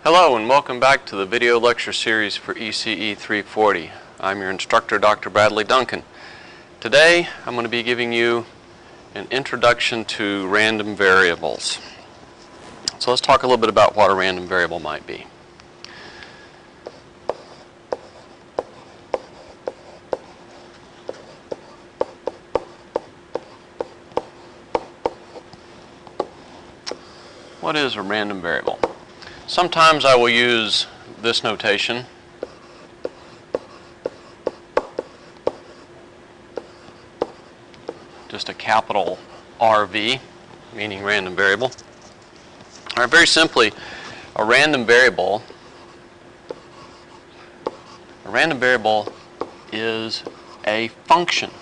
Hello and welcome back to the video lecture series for ECE-340. I'm your instructor, Dr. Bradley Duncan. Today I'm going to be giving you an introduction to random variables. So let's talk a little bit about what a random variable might be. What is a random variable? Sometimes I will use this notation. Just a capital RV, meaning random variable. All right, very simply, a random variable is a function.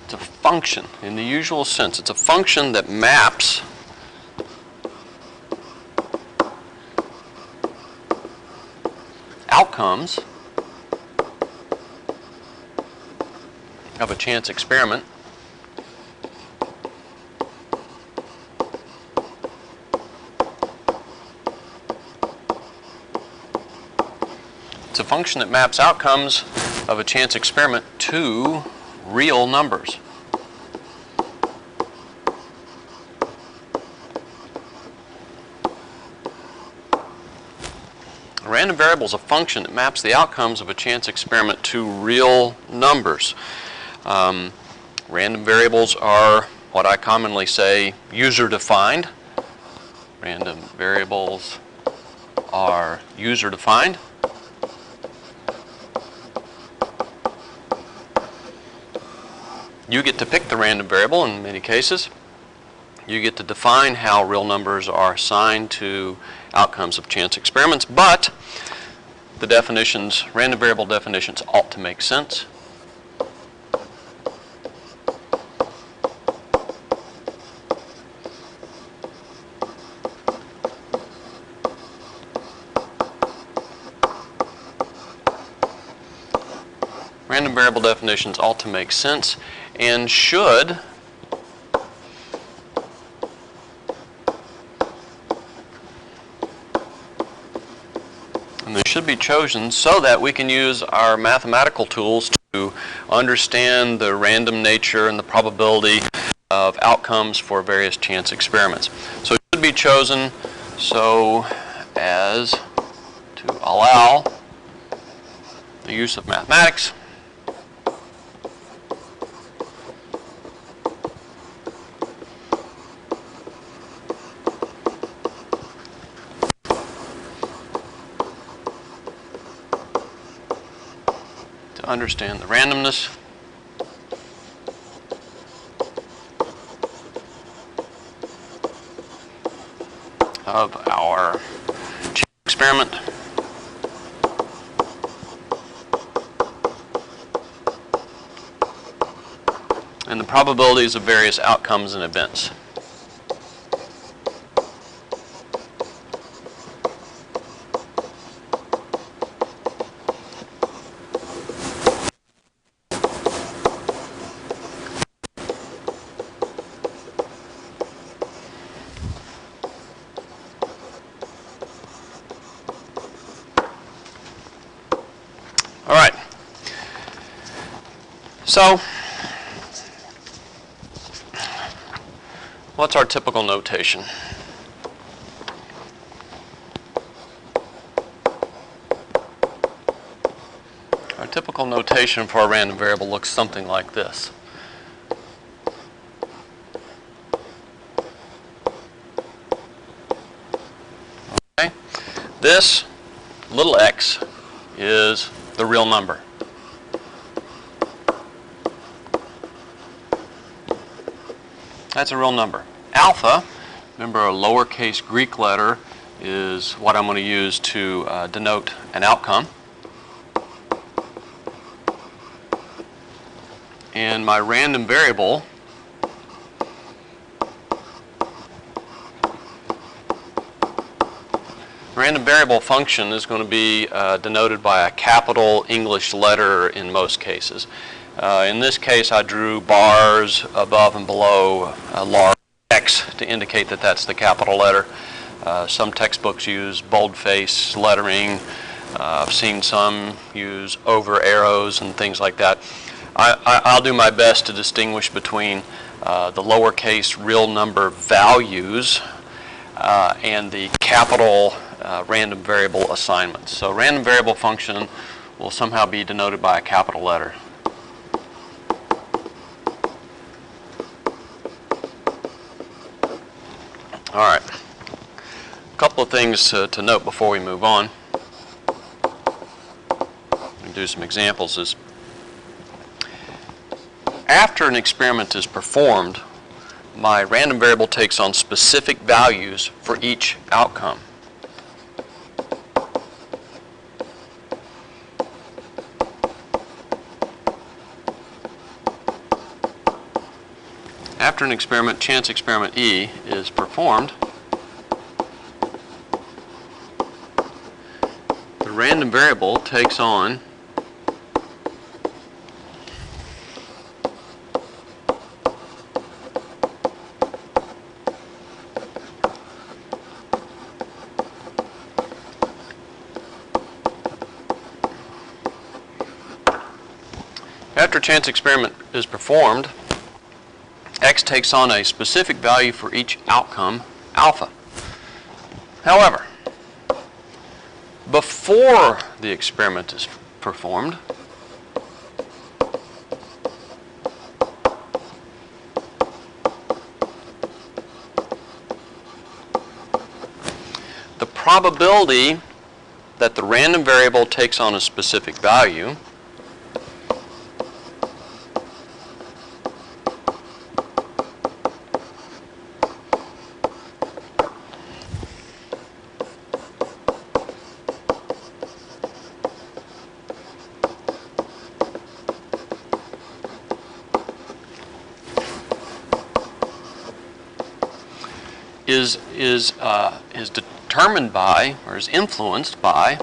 It's a function in the usual sense. It's a function that maps outcomes of a chance experiment to real numbers. A random variable is a function that maps the outcomes of a chance experiment to real numbers. Random variables are what I commonly say user-defined. Random variables are user-defined. You get to pick the random variable in many cases. You get to define how real numbers are assigned to outcomes of chance experiments, but the definitions, random variable definitions, ought to make sense. Random variable definitions ought to make sense and should be chosen so that we can use our mathematical tools to understand the random nature and the probability of outcomes for various chance experiments. So it should be chosen so as to allow the use of mathematics to understand the randomness of our chance experiment and the probabilities of various outcomes and events. All right. So, what's our typical notation? Our typical notation for a random variable looks something like this. Okay. This little x is the real number. That's a real number. Alpha, remember a lowercase Greek letter, is what I'm going to use to denote an outcome. And my random variable random variable function is going to be denoted by a capital English letter in most cases. In this case, I drew bars above and below a large X to indicate that that's the capital letter. Some textbooks use boldface lettering. I've seen some use over arrows and things like that. I'll do my best to distinguish between the lowercase real number values and the capital random variable assignments. So random variable function will somehow be denoted by a capital letter. All right. A couple of things to note before we move on. And do some examples. Is after an experiment is performed, my random variable takes on specific values for each outcome. After an experiment, chance experiment E, is performed, the random variable takes on After chance experiment is performed, X takes on a specific value for each outcome, alpha. However, before the experiment is performed, the probability that the random variable takes on a specific value is determined by, or is influenced by,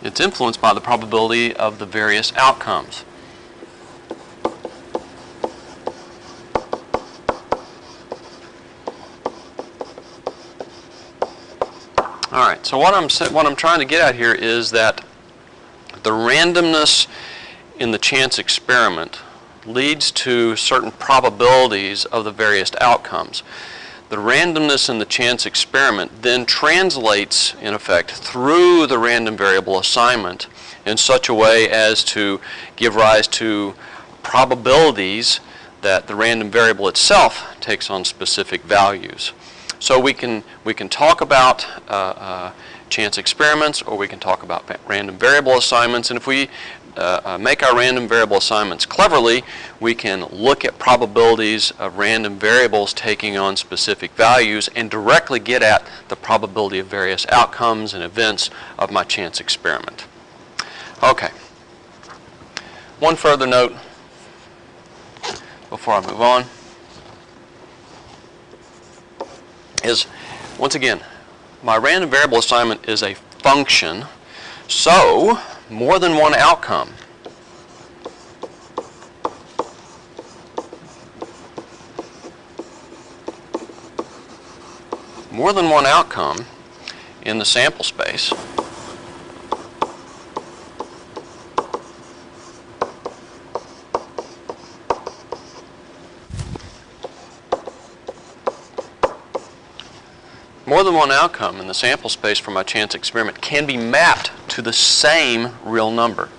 it's influenced by the probability of the various outcomes. All right, so what I'm trying to get at here is that the randomness in the chance experiment leads to certain probabilities of the various outcomes. The randomness in the chance experiment then translates, in effect, through the random variable assignment in such a way as to give rise to probabilities that the random variable itself takes on specific values. So we can talk about chance experiments, or we can talk about random variable assignments, and if we make our random variable assignments cleverly, we can look at probabilities of random variables taking on specific values and directly get at the probability of various outcomes and events of my chance experiment. Okay. One further note before I move on is, once again, my random variable assignment is a function, so more than one outcome in the sample space for my chance experiment can be mapped to the same real number.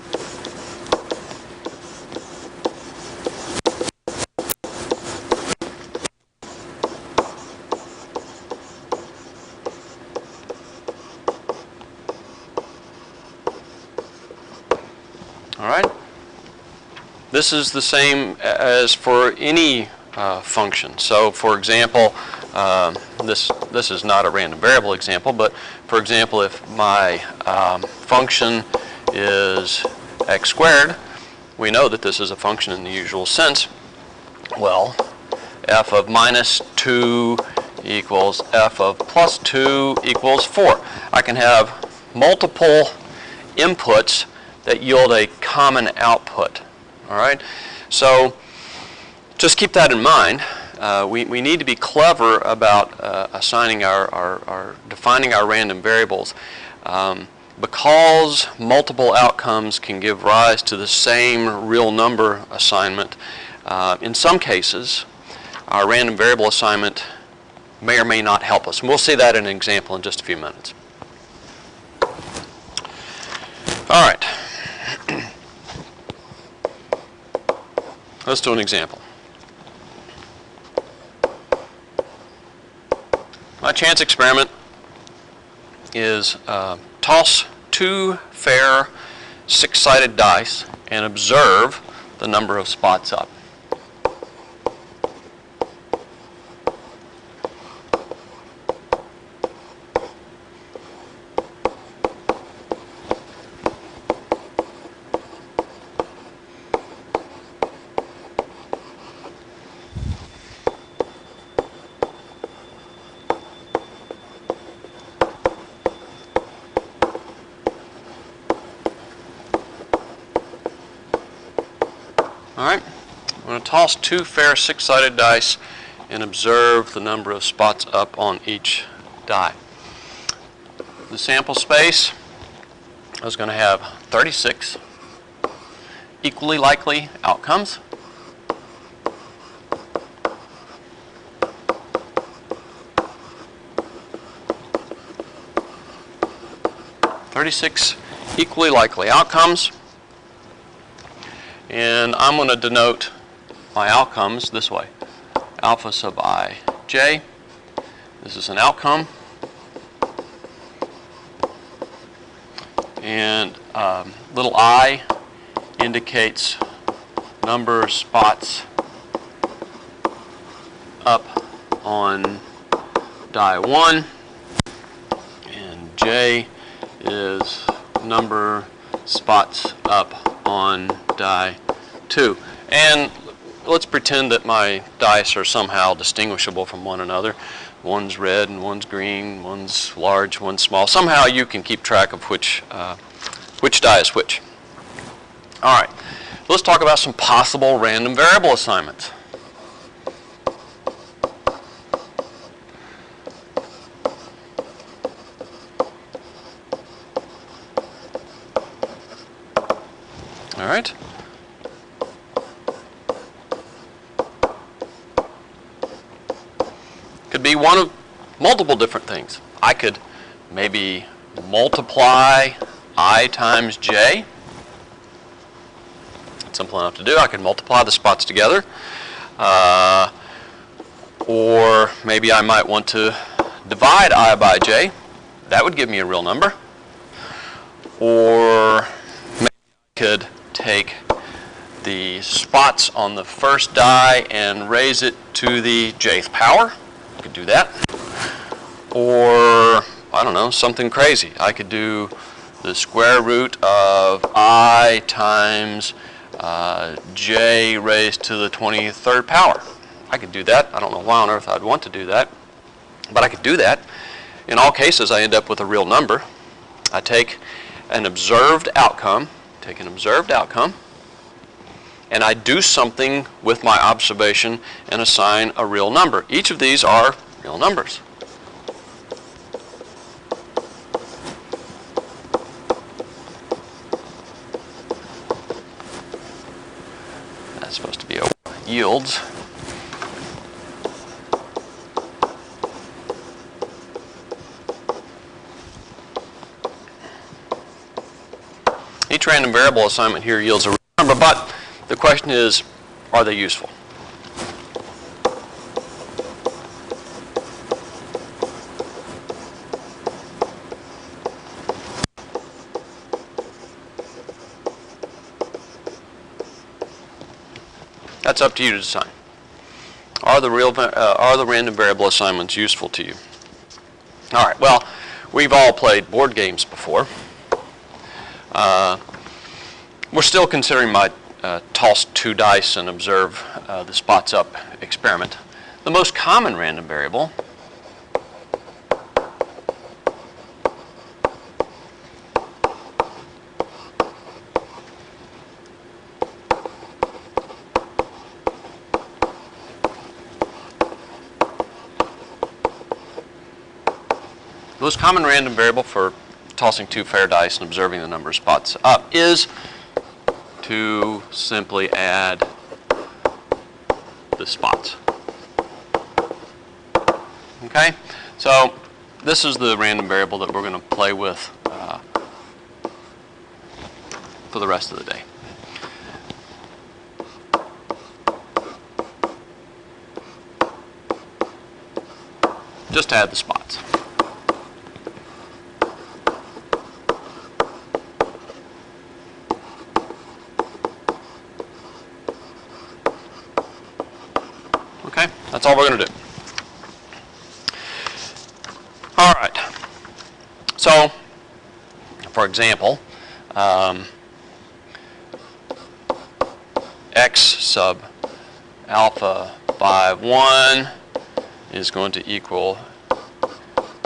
All right? This is the same as for any function. So, for example, this is not a random variable example, but for example, if my function is x squared, we know that this is a function in the usual sense. Well, f of minus 2 equals f of plus 2 equals 4. I can have multiple inputs that yield a common output. All right? So just keep that in mind. We need to be clever about assigning defining our random variables. Because multiple outcomes can give rise to the same real number assignment, in some cases, our random variable assignment may or may not help us. And we'll see that in an example in just a few minutes. All right. Let's do an example. My chance experiment is toss 2 fair 6-sided dice and observe the number of spots up. Alright, I'm going to toss 2 fair 6-sided dice and observe the number of spots up on each die. The sample space is going to have 36 equally likely outcomes. Equally likely outcomes. And I'm going to denote my outcomes this way. Alpha sub I j. This is an outcome. And little I indicates number of spots up on die 1. And j is number spots up on die 2. And let's pretend that my dice are somehow distinguishable from one another. One's red and one's green, one's large, one's small. Somehow you can keep track of which die is which. All right, let's talk about some possible random variable assignments. All right. Could be one of multiple different things. I could maybe multiply I times j. It's simple enough to do. I could multiply the spots together. Or maybe I might want to divide I by j. That would give me a real number. Or maybe I could take the spots on the first die and raise it to the jth power. I could do that. Or, I don't know, something crazy. I could do the square root of I times j raised to the 23rd power. I could do that. I don't know why on earth I'd want to do that, but I could do that. In all cases, I end up with a real number. I take an observed outcome, and I do something with my observation and assign a real number. Each of these are real numbers. That's supposed to be yields. Each random variable assignment here yields a real number, but the question is, are they useful? That's up to you to decide. Are the random variable assignments useful to you? All right. Well, we've all played board games before. We're still considering my toss 2 dice and observe the spots up experiment. The most common random variable most common random variable for tossing 2 fair dice and observing the number of spots up is to simply add the spots. Okay, so this is the random variable that we're going to play with for the rest of the day. Just add the spots. Okay, that's all we're going to do. All right. So, for example, x sub alpha 5, 1 is going to equal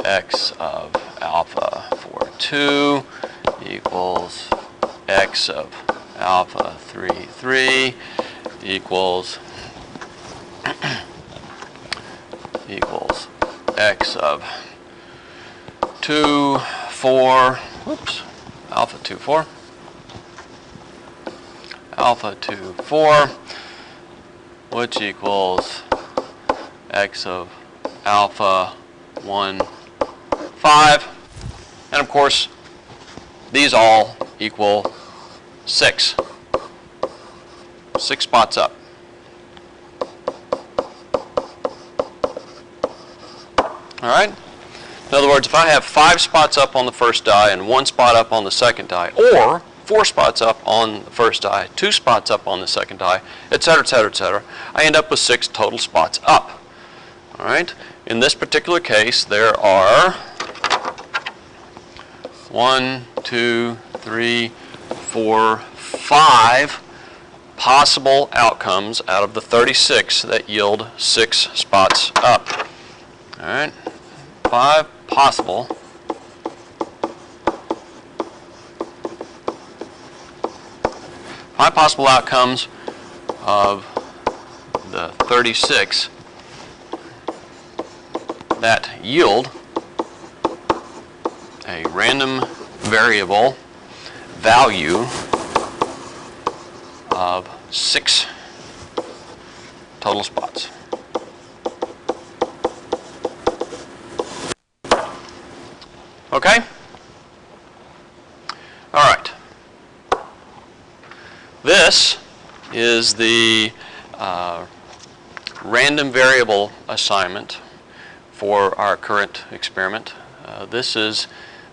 x of alpha 4, 2 equals x of alpha 3, 3 equals equals x of 2, 4, whoops, alpha 2, 4, alpha 2, 4, which equals x of alpha 1, 5, and of course these all equal 6. 6 spots up. All right? In other words, if I have 5 spots up on the first die and 1 spot up on the second die, or 4 spots up on the first die, 2 spots up on the second die, etc., etc., etc., I end up with 6 total spots up. All right? In this particular case, there are 1, 2, 3, 4, 5 possible outcomes out of the 36 that yield 6 spots up. All right? 5 possible. Five possible outcomes of the 36 that yield a random variable value of 6 total spots. Okay? All right. This is the random variable assignment for our current experiment. This is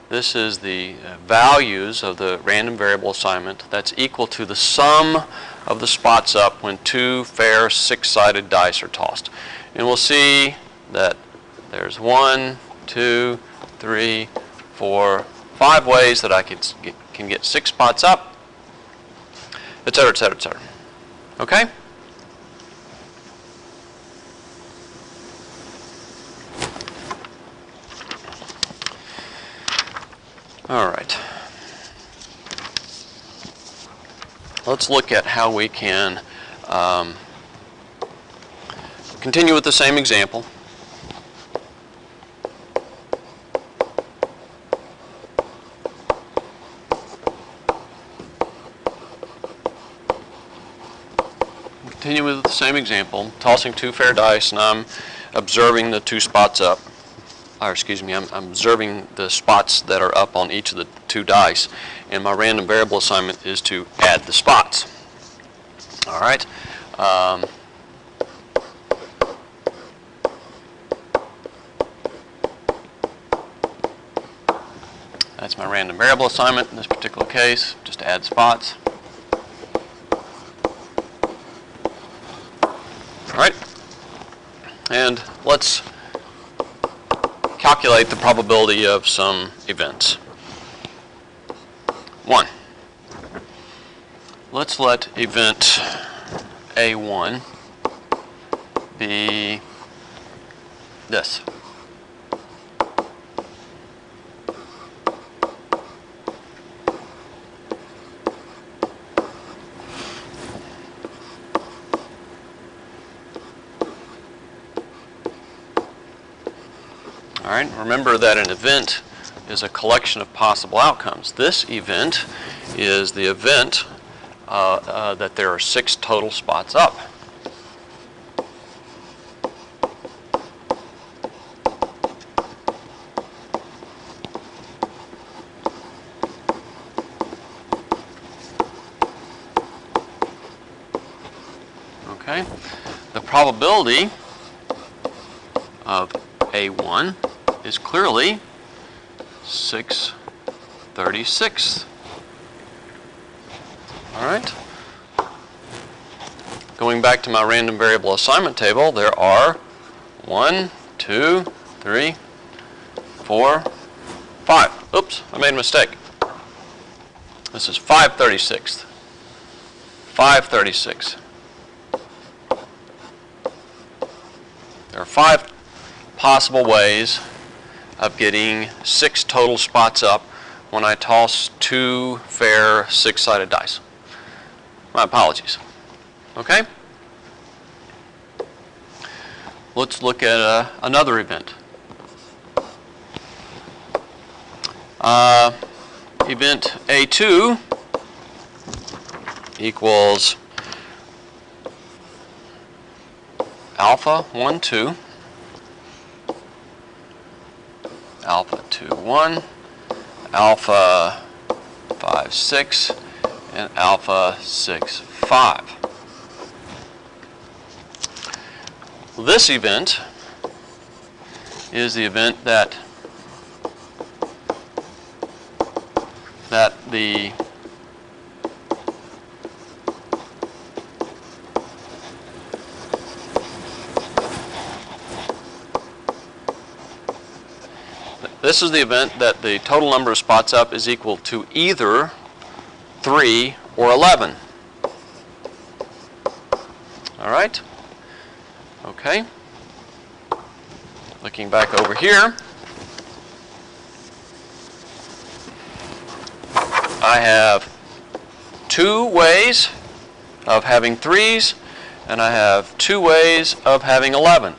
the values of the random variable assignment that's equal to the sum of the spots up when 2 fair 6-sided dice are tossed. And we'll see that there's 1, 2, 3, 4, 5 ways that I can get 6 spots up, etc., etc., etc. Okay? All right. Let's look at how we can continue with the same example. Continue with the same example, tossing 2 fair dice, and I'm observing the 2 spots up. Or excuse me, I'm observing the spots that are up on each of the 2 dice, and my random variable assignment is to add the spots. All right. That's my random variable assignment in this particular case, just add spots. All right. And let's calculate the probability of some events. 1. Let's let event A1 be this. All right, remember that an event is a collection of possible outcomes. This event is the event that there are 6 total spots up. Okay, the probability of A1 is clearly 6/36. All right. Going back to my random variable assignment table, there are 1, 2, 3, 4, 5. Oops, I made a mistake. This is 5/36. 5/36. There are 5 possible ways of getting 6 total spots up when I toss 2 fair 6-sided dice. My apologies. Okay? Let's look at another event. Event A2 equals alpha 1, 2, alpha 2, 1, alpha 5, 6, and alpha 6, 5. This event is the event that the This is the event that the total number of spots up is equal to either 3 or 11. All right? Okay. Looking back over here, I have 2 ways of having 3s, and I have 2 ways of having 11.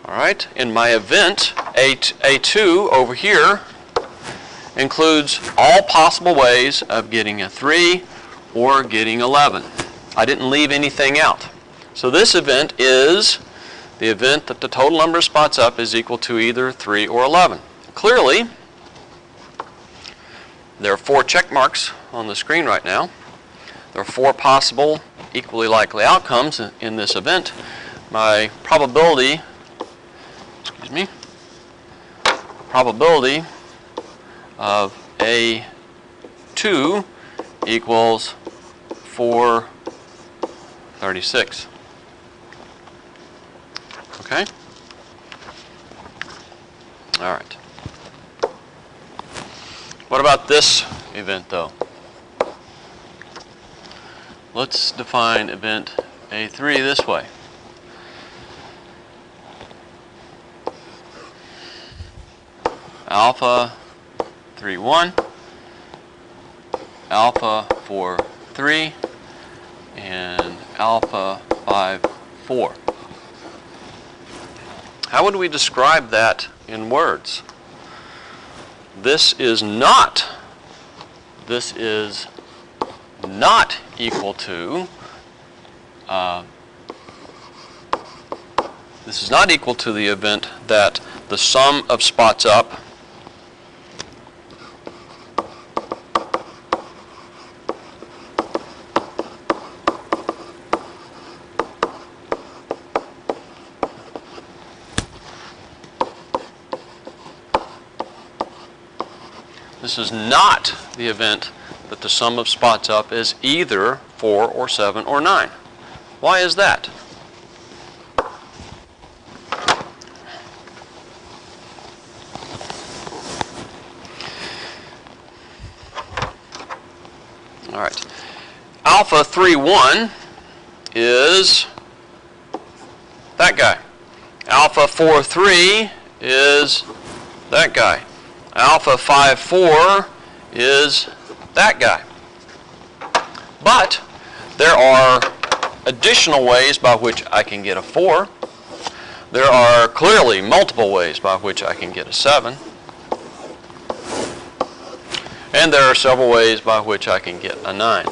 All right, in my event, A2 over here includes all possible ways of getting a 3 or getting 11. I didn't leave anything out. So this event is the event that the total number of spots up is equal to either 3 or 11. Clearly, there are 4 check marks on the screen right now. There are 4 possible equally likely outcomes in this event. My probability of A2 equals 4/36. Okay? All right. What about this event, though? Let's define event A3 this way. Alpha 3, 1, alpha 4, 3, and alpha 5, 4. How would we describe that in words? This is not equal to the event that the sum of spots up This is not the event that the sum of spots up is either 4 or 7 or 9. Why is that? All right. Alpha 3, 1 is that guy. Alpha 4, 3 is that guy. Alpha 5, 4 is that guy. But there are additional ways by which I can get a 4. There are clearly multiple ways by which I can get a 7. And there are several ways by which I can get a 9.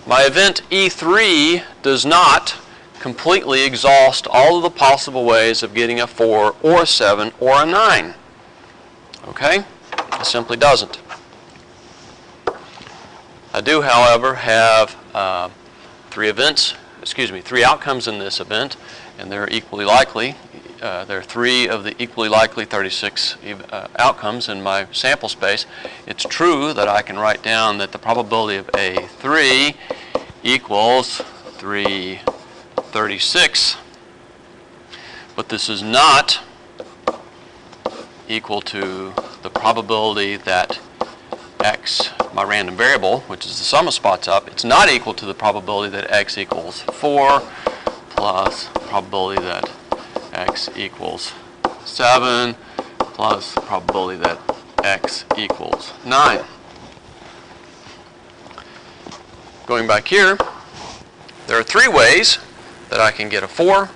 My event E3 does not completely exhaust all of the possible ways of getting a 4 or a 7 or a 9. Okay? It simply doesn't. I do, however, have three outcomes in this event, and they're equally likely. There are 3 of the equally likely 36 outcomes in my sample space. It's true that I can write down that the probability of A3 equals 336, but this is not equal to the probability that x, my random variable, which is the sum of spots up, it's not equal to the probability that x equals 4 plus probability that x equals 7 plus the probability that x equals 9. Going back here, there are 3 ways that I can get a 4,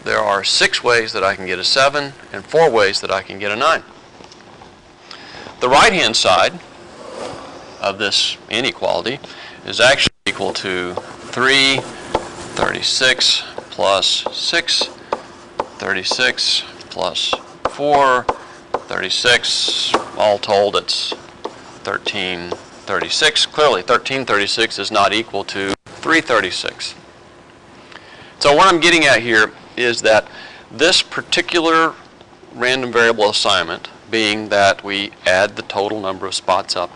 there are 6 ways that I can get a 7, and 4 ways that I can get a 9. The right-hand side of this inequality is actually equal to 336 plus 6, 36 plus 4, 36, all told it's 1336. Clearly 1336 is not equal to 336. So what I'm getting at here is that this particular random variable assignment, being that we add the total number of spots up,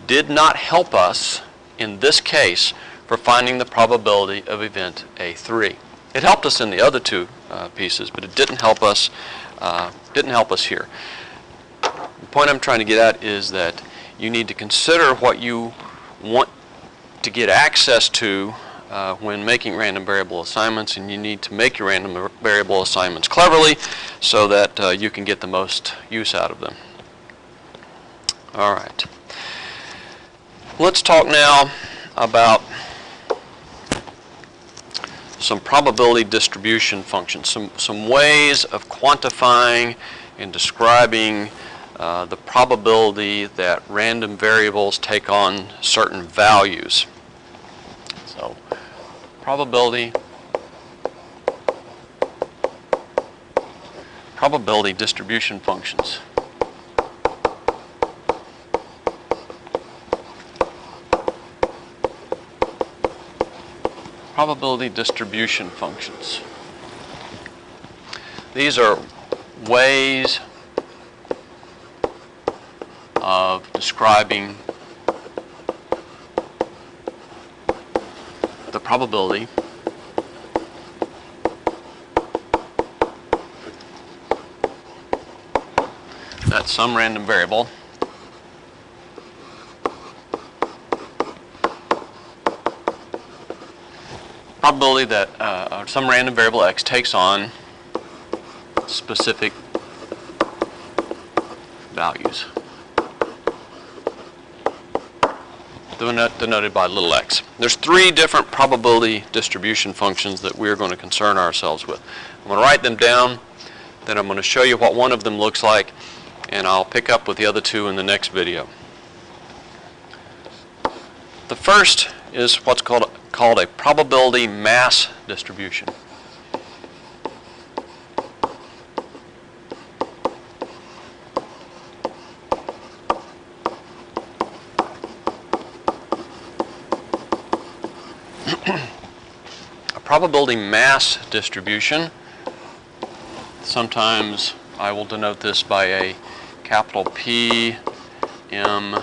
did not help us in this case for finding the probability of event A3. It helped us in the other 2 pieces, but it didn't help us here. The point I'm trying to get at is that you need to consider what you want to get access to when making random variable assignments, and you need to make your random variable assignments cleverly so that you can get the most use out of them. All right. Let's talk now about some probability distribution functions, some ways of quantifying and describing the probability that random variables take on certain values. So, probability distribution functions. Probability distribution functions. These are ways of describing the probability that some random variable some random variable x takes on specific values, denoted by little x. There's 3 different probability distribution functions that we're going to concern ourselves with. I'm going to write them down, then I'm going to show you what one of them looks like, and I'll pick up with the other 2 in the next video. The first is what's called a probability mass distribution. A probability mass distribution, sometimes I will denote this by a capital P M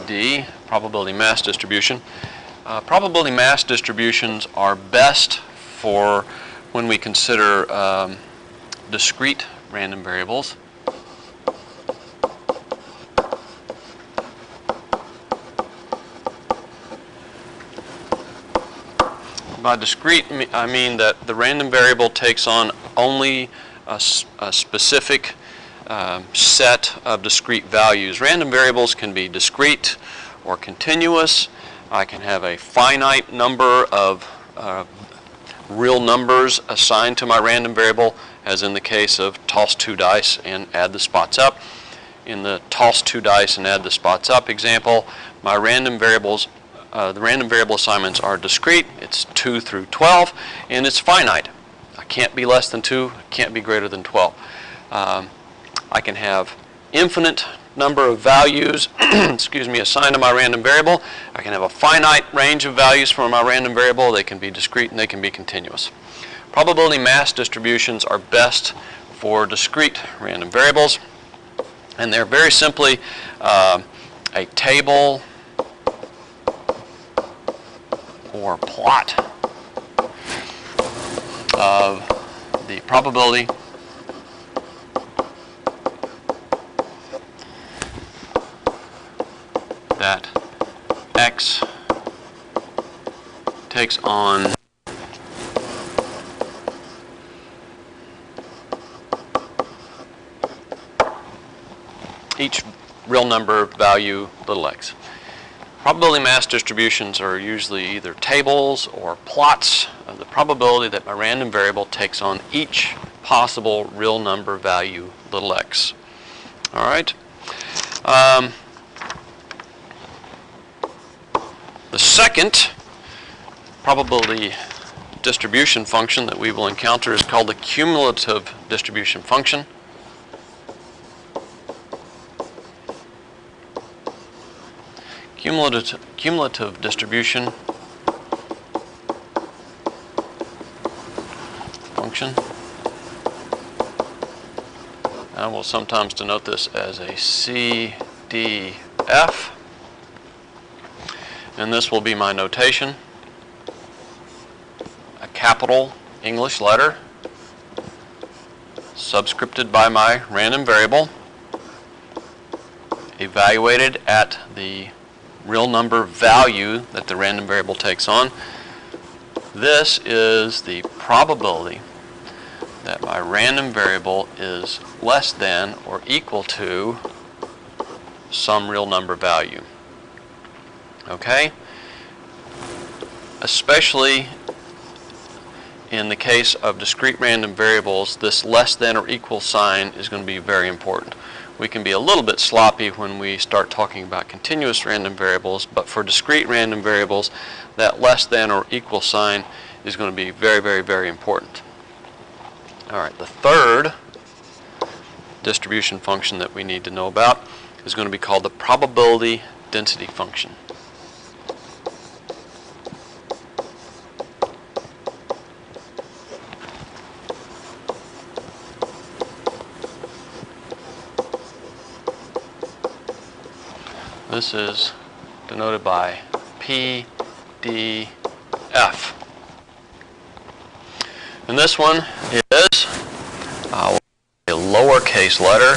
D, probability mass distribution. Probability mass distributions are best for when we consider discrete random variables. By discrete, I mean that the random variable takes on only a specific set of discrete values. Random variables can be discrete or continuous. I can have a finite number of real numbers assigned to my random variable, as in the case of toss 2 dice and add the spots up. In the toss 2 dice and add the spots up example, my random variables, the random variable assignments are discrete. It's 2 through 12, and it's finite. I can't be less than 2, I can't be greater than 12. I can have infinite number of values excuse me, assigned to my random variable. I can have a finite range of values for my random variable. They can be discrete and they can be continuous. Probability mass distributions are best for discrete random variables, and they're very simply a table or plot of the probability that X takes on each real number value little x. Probability mass distributions are usually either tables or plots of the probability that my random variable takes on each possible real number value little x. All right. The second probability distribution function that we will encounter is called the cumulative distribution function. Cumulative distribution function. I will sometimes denote this as a CDF. And this will be my notation. A capital English letter subscripted by my random variable, evaluated at the real number value that the random variable takes on. This is the probability that my random variable is less than or equal to some real number value. Okay? Especially in the case of discrete random variables, this less than or equal sign is going to be very important. We can be a little bit sloppy when we start talking about continuous random variables, but for discrete random variables, that less than or equal sign is going to be very, very, very important. All right, the third distribution function that we need to know about is going to be called the probability density function. This is denoted by PDF. And this one is a lowercase letter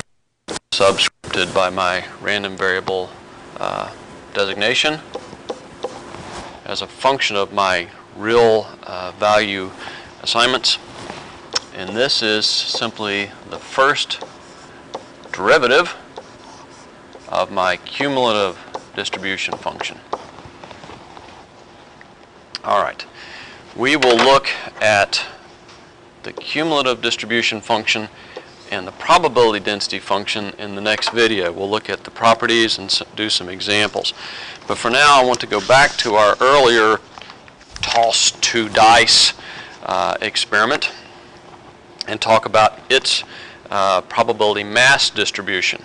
subscripted by my random variable designation as a function of my real value assignments. And this is simply the first derivative of my cumulative distribution function. All right, we will look at the cumulative distribution function and the probability density function in the next video. We'll look at the properties and do some examples. But for now, I want to go back to our earlier toss 2 dice experiment and talk about its probability mass distribution.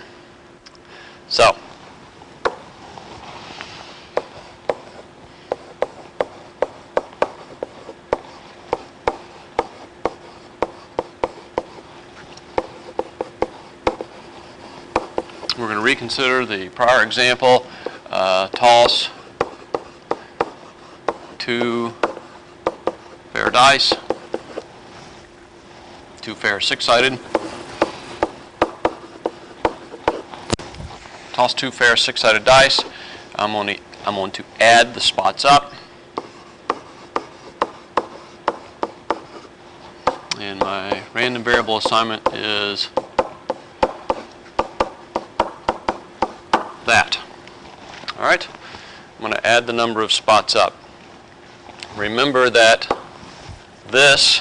So, we're going to reconsider the prior example, toss 2 fair dice, 2 fair 6-sided. Toss 2 fair 6-sided dice. I'm going to add the spots up. And my random variable assignment is that. All right. I'm going to add the number of spots up. Remember that this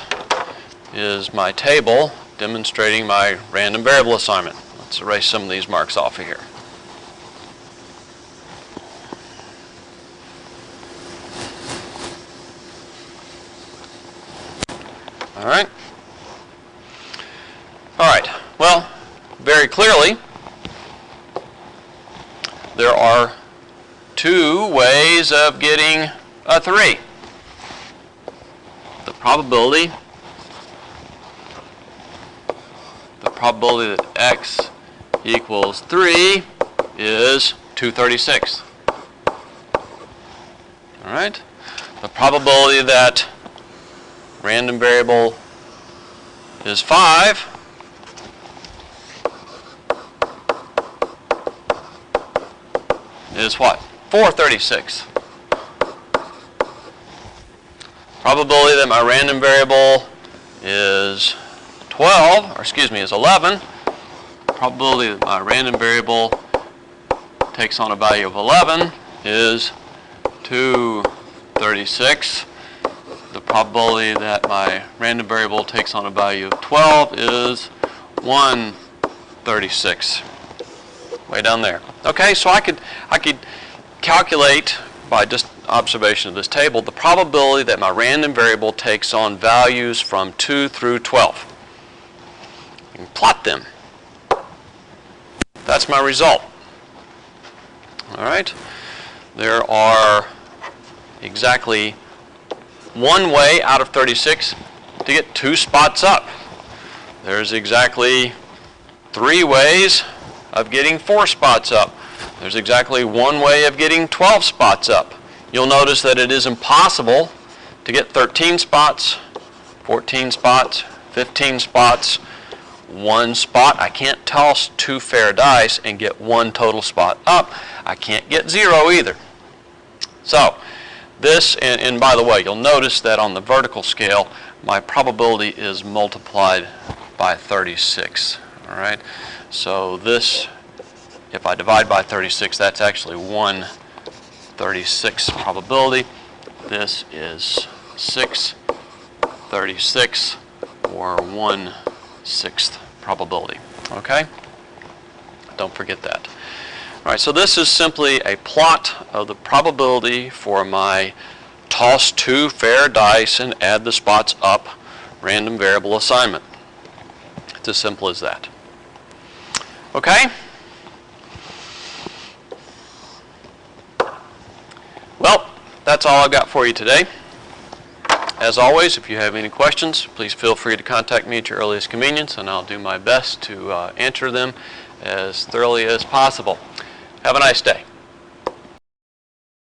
is my table demonstrating my random variable assignment. Let's erase some of these marks off of here. All right. Well, very clearly, there are two ways of getting a 3. The probability that x equals 3 is 2/36. All right? The probability that random variable is 5 is what? 4/36. Probability that my random variable is 11. Probability that my random variable takes on a value of 11 is 2/36. The probability that my random variable takes on a value of 12 is 1/36. Way down there. Okay, so I could calculate by just observation of this table the probability that my random variable takes on values from 2 through 12. And plot them. That's my result. All right. There are exactly one way out of 36 to get 2 spots up. There's exactly 3 ways of getting 4 spots up. There's exactly 1 way of getting 12 spots up. You'll notice that it is impossible to get 13 spots, 14 spots, 15 spots, 1 spot. I can't toss 2 fair dice and get 1 total spot up. I can't get 0 either. So this, and by the way, you'll notice that on the vertical scale, my probability is multiplied by 36. All right. So this, if I divide by 36, that's actually 1/36 probability. This is 6/36, or 1/6 probability. Okay? Don't forget that. All right, so this is simply a plot of the probability for my toss 2 fair dice and add the spots up random variable assignment. It's as simple as that. Okay? Well, that's all I've got for you today. As always, if you have any questions, please feel free to contact me at your earliest convenience, and I'll do my best to answer them as thoroughly as possible. Have a nice day.